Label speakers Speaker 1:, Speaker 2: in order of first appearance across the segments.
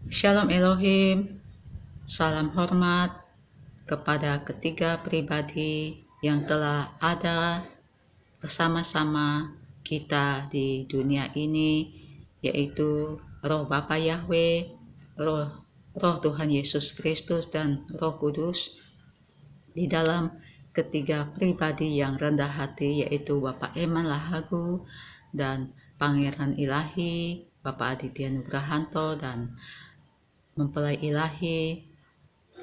Speaker 1: Shalom Elohim, salam hormat kepada ketiga pribadi yang telah ada bersama-sama kita di dunia ini, yaitu Roh Bapa Yahweh, Roh Tuhan Yesus Kristus, dan Roh Kudus di dalam ketiga pribadi yang rendah hati, yaitu Bapak Eman Lahagu dan Pangeran Ilahi, Bapak Aditya Nugrahanto, dan mempelai ilahi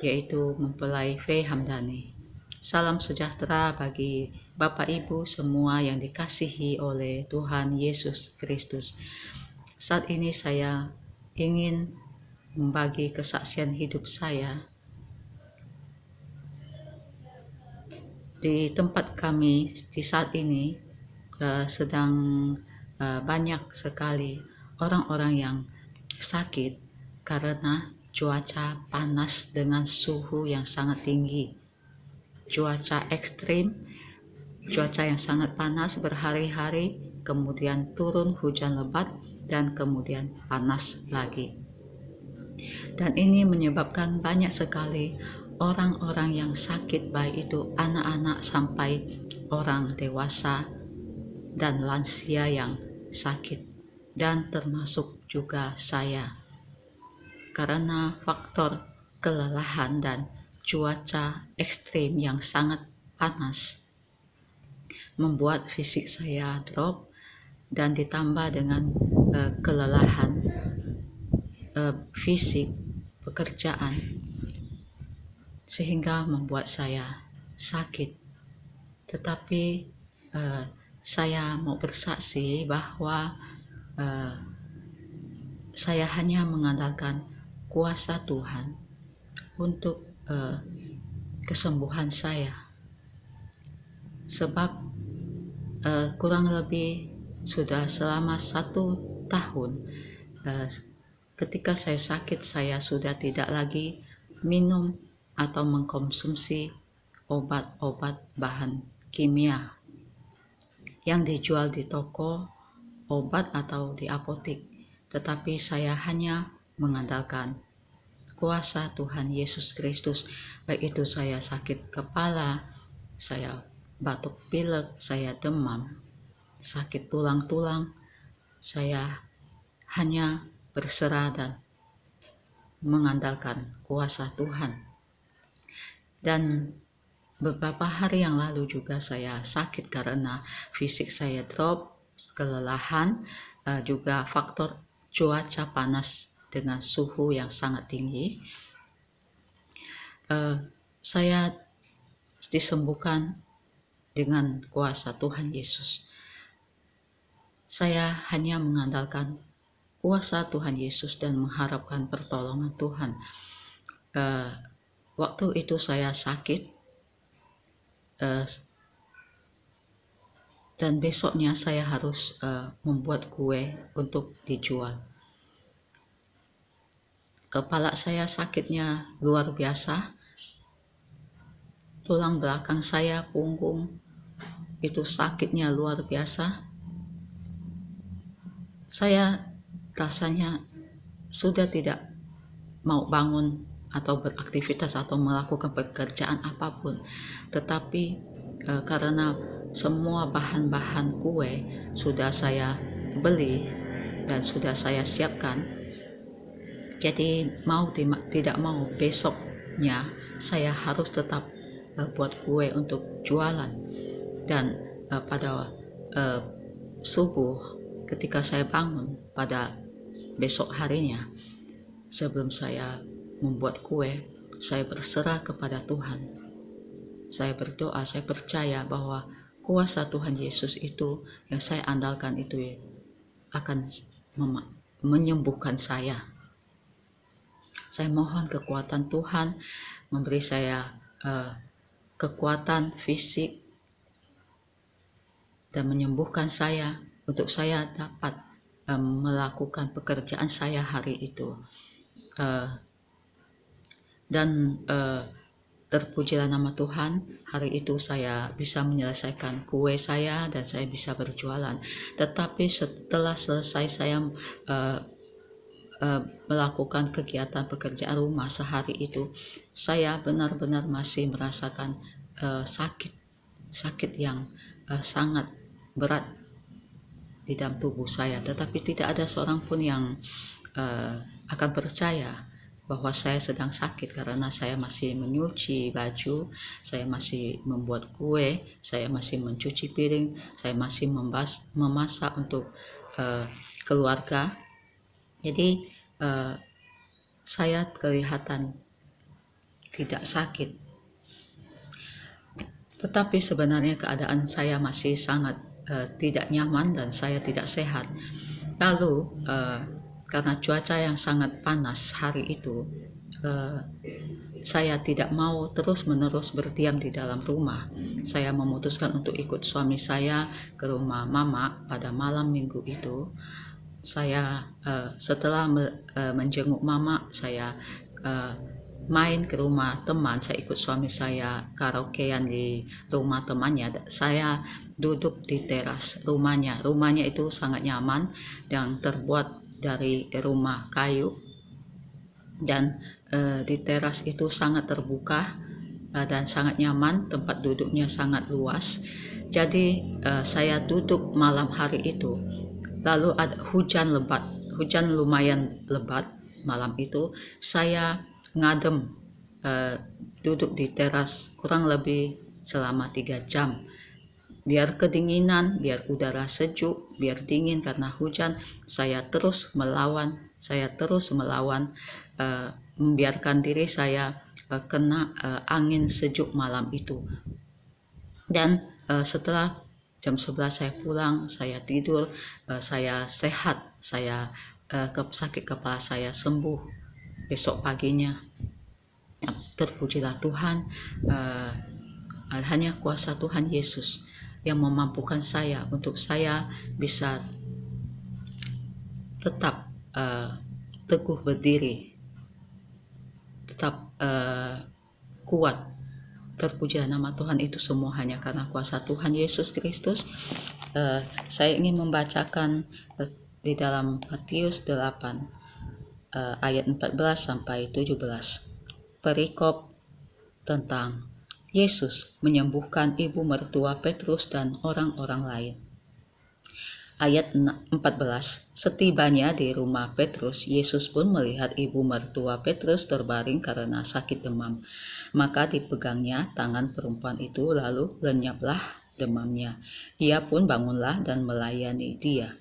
Speaker 1: yaitu mempelai V. Hamdani. Salam sejahtera bagi Bapak Ibu semua yang dikasihi oleh Tuhan Yesus Kristus. Saat ini saya ingin membagi kesaksian hidup saya. Di tempat kami di saat ini sedang banyak sekali orang-orang yang sakit karena cuaca panas dengan suhu yang sangat tinggi. Cuaca ekstrim, cuaca yang sangat panas berhari-hari, kemudian turun hujan lebat, dan kemudian panas lagi. Dan ini menyebabkan banyak sekali orang-orang yang sakit, baik itu anak-anak sampai orang dewasa dan lansia yang sakit, dan termasuk juga saya. Karena faktor kelelahan dan cuaca ekstrim yang sangat panas membuat fisik saya drop, dan ditambah dengan kelelahan fisik pekerjaan sehingga membuat saya sakit. Tetapi saya mau bersaksi bahwa saya hanya mengandalkan kuasa Tuhan untuk kesembuhan saya, sebab kurang lebih sudah selama 1 tahun ketika saya sakit, saya sudah tidak lagi minum atau mengkonsumsi obat-obat bahan kimia yang dijual di toko obat atau di apotek, tetapi saya hanya mengandalkan kuasa Tuhan Yesus Kristus. Baik itu saya sakit kepala, saya batuk pilek, saya demam, sakit tulang-tulang, saya hanya berserah dan mengandalkan kuasa Tuhan. Dan beberapa hari yang lalu juga saya sakit karena fisik saya drop, kelelahan, juga faktor cuaca panas dengan suhu yang sangat tinggi. Saya disembuhkan dengan kuasa Tuhan Yesus. Saya hanya mengandalkan kuasa Tuhan Yesus dan mengharapkan pertolongan Tuhan. Waktu itu saya sakit, dan besoknya saya harus membuat kue untuk dijual. Kepala saya sakitnya luar biasa, tulang belakang saya, punggung, itu sakitnya luar biasa. Saya rasanya sudah tidak mau bangun atau beraktivitas atau melakukan pekerjaan apapun. Tetapi karena semua bahan-bahan kue sudah saya beli dan sudah saya siapkan, jadi tidak mau besoknya saya harus tetap buat kue untuk jualan. Dan pada subuh ketika saya bangun pada besok harinya, sebelum saya membuat kue, saya berserah kepada Tuhan. Saya berdoa, saya percaya bahwa kuasa Tuhan Yesus itu yang saya andalkan itu akan menyembuhkan saya. Saya mohon kekuatan Tuhan memberi saya kekuatan fisik dan menyembuhkan saya untuk saya dapat melakukan pekerjaan saya hari itu. Dan terpujilah nama Tuhan, hari itu saya bisa menyelesaikan kue saya dan saya bisa berjualan. Tetapi setelah selesai saya melakukan kegiatan pekerjaan rumah sehari itu, saya benar-benar masih merasakan sakit yang sangat berat di dalam tubuh saya, tetapi tidak ada seorang pun yang akan percaya bahwa saya sedang sakit karena saya masih menyuci baju, saya masih membuat kue, saya masih mencuci piring, saya masih memasak untuk keluarga. Jadi saya kelihatan tidak sakit, tetapi sebenarnya keadaan saya masih sangat tidak nyaman dan saya tidak sehat. Lalu karena cuaca yang sangat panas hari itu, saya tidak mau terus-menerus berdiam di dalam rumah. Saya memutuskan untuk ikut suami saya ke rumah mama pada malam minggu itu. Saya setelah menjenguk mama, saya main ke rumah teman. Saya ikut suami saya karaokean di rumah temannya. Saya duduk di teras rumahnya. Rumahnya itu sangat nyaman yang terbuat dari rumah kayu, dan di teras itu sangat terbuka dan sangat nyaman, tempat duduknya sangat luas. Jadi saya duduk malam hari itu, lalu ada hujan lumayan lebat malam itu. Saya ngadem duduk di teras kurang lebih selama 3 jam. Biar kedinginan, biar udara sejuk, biar dingin karena hujan, saya terus melawan, membiarkan diri saya kena angin sejuk malam itu. Dan setelah jam 11 saya pulang, saya tidur, saya sehat, saya sakit kepala saya sembuh besok paginya. Terpujilah Tuhan, hanya kuasa Tuhan Yesus yang memampukan saya untuk saya bisa tetap teguh berdiri, tetap kuat. Terpujilah nama Tuhan, itu semua hanya karena kuasa Tuhan Yesus Kristus. Saya ingin membacakan di dalam Matius 8 ayat 14 sampai 17, perikop tentang Yesus menyembuhkan ibu mertua Petrus dan orang-orang lain. Ayat 14, setibanya di rumah Petrus, Yesus pun melihat ibu mertua Petrus terbaring karena sakit demam. Maka dipegangnya tangan perempuan itu, lalu lenyaplah demamnya. Ia pun bangunlah dan melayani dia.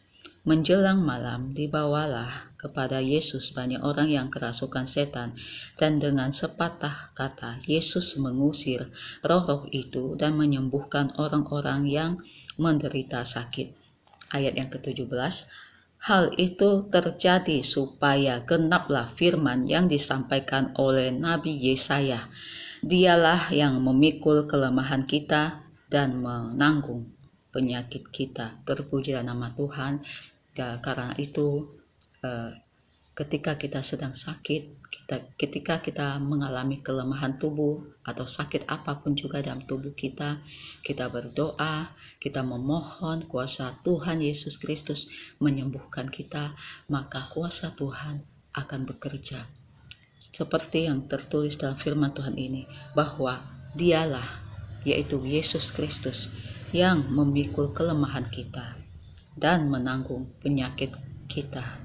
Speaker 1: Menjelang malam dibawalah kepada Yesus banyak orang yang kerasukan setan, dan dengan sepatah kata Yesus mengusir roh-roh itu dan menyembuhkan orang-orang yang menderita sakit. Ayat yang ke-17, hal itu terjadi supaya genaplah firman yang disampaikan oleh Nabi Yesaya. Dialah yang memikul kelemahan kita dan menanggung penyakit kita. Terpujilah nama Tuhan. Karena itu ketika kita sedang sakit, ketika kita mengalami kelemahan tubuh atau sakit apapun juga dalam tubuh kita, kita berdoa, kita memohon kuasa Tuhan Yesus Kristus menyembuhkan kita, maka kuasa Tuhan akan bekerja. Seperti yang tertulis dalam firman Tuhan ini, bahwa dialah, yaitu Yesus Kristus, yang memikul kelemahan kita dan menanggung penyakit kita.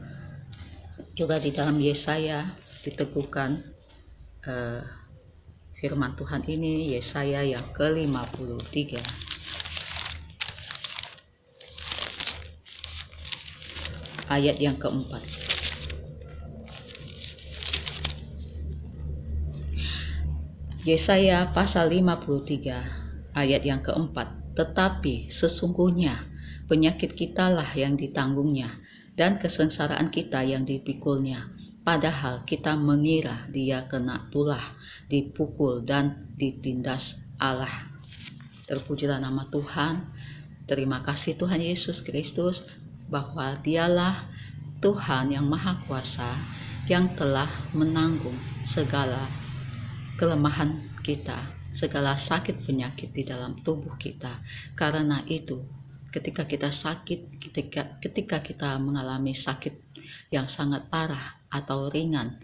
Speaker 1: Juga di dalam Yesaya diteguhkan firman Tuhan ini, Yesaya yang ke-53 ayat yang keempat. Yesaya pasal 53 ayat yang keempat, tetapi sesungguhnya penyakit kitalah yang ditanggungnya, dan kesengsaraan kita yang dipikulnya. Padahal kita mengira dia kena tulah, dipukul dan ditindas Allah. Terpujilah nama Tuhan. Terima kasih Tuhan Yesus Kristus, bahwa dialah Tuhan yang Maha Kuasa, yang telah menanggung segala kelemahan kita, segala sakit penyakit di dalam tubuh kita. Karena itu, ketika kita sakit, ketika kita mengalami sakit yang sangat parah, atau ringan,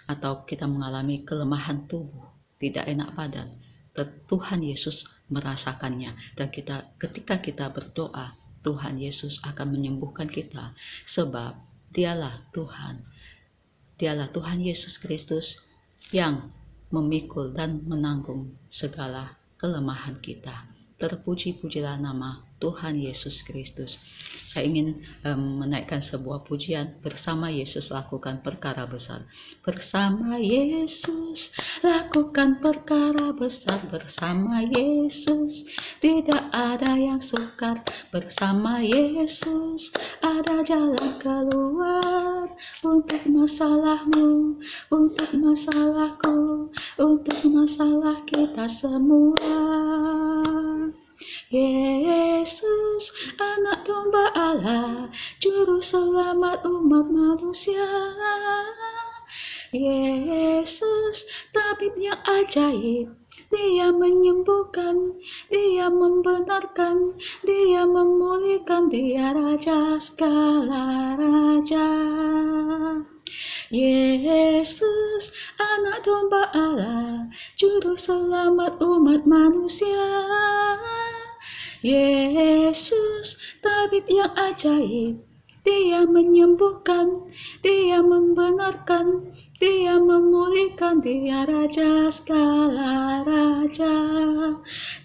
Speaker 1: atau kita mengalami kelemahan tubuh, tidak enak badan, Tuhan Yesus merasakannya. Dan ketika kita berdoa, Tuhan Yesus akan menyembuhkan kita, sebab dialah Tuhan Yesus Kristus yang memikul dan menanggung segala kelemahan kita. Terpuji-pujilah nama Tuhan Yesus Kristus. Saya ingin menaikkan sebuah pujian, bersama Yesus lakukan perkara besar. Bersama Yesus lakukan perkara besar, bersama Yesus tidak ada yang sukar, bersama Yesus ada jalan keluar untuk masalahmu, untuk masalahku, untuk masalah kita semua. Yesus, anak domba Allah, juru selamat umat manusia. Yesus, tabib yang ajaib, Dia menyembuhkan, Dia membenarkan, Dia memulihkan, Dia Raja segala raja. Yesus, anak domba Allah, juru selamat umat manusia. Yesus, tabib yang ajaib, Dia menyembuhkan, Dia membenarkan, Dia memulihkan, Dia Raja segala raja,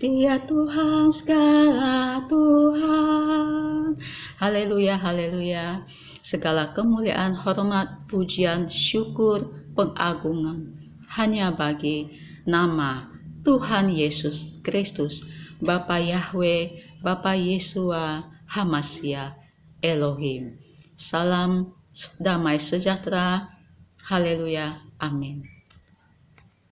Speaker 1: Dia Tuhan segala Tuhan. Haleluya, haleluya. Segala kemuliaan, hormat, pujian, syukur, pengagungan hanya bagi nama Tuhan Yesus Kristus, Bapa Yahweh, Bapa Yesua, Hamasya, Elohim. Salam damai sejahtera. Haleluya. Amin.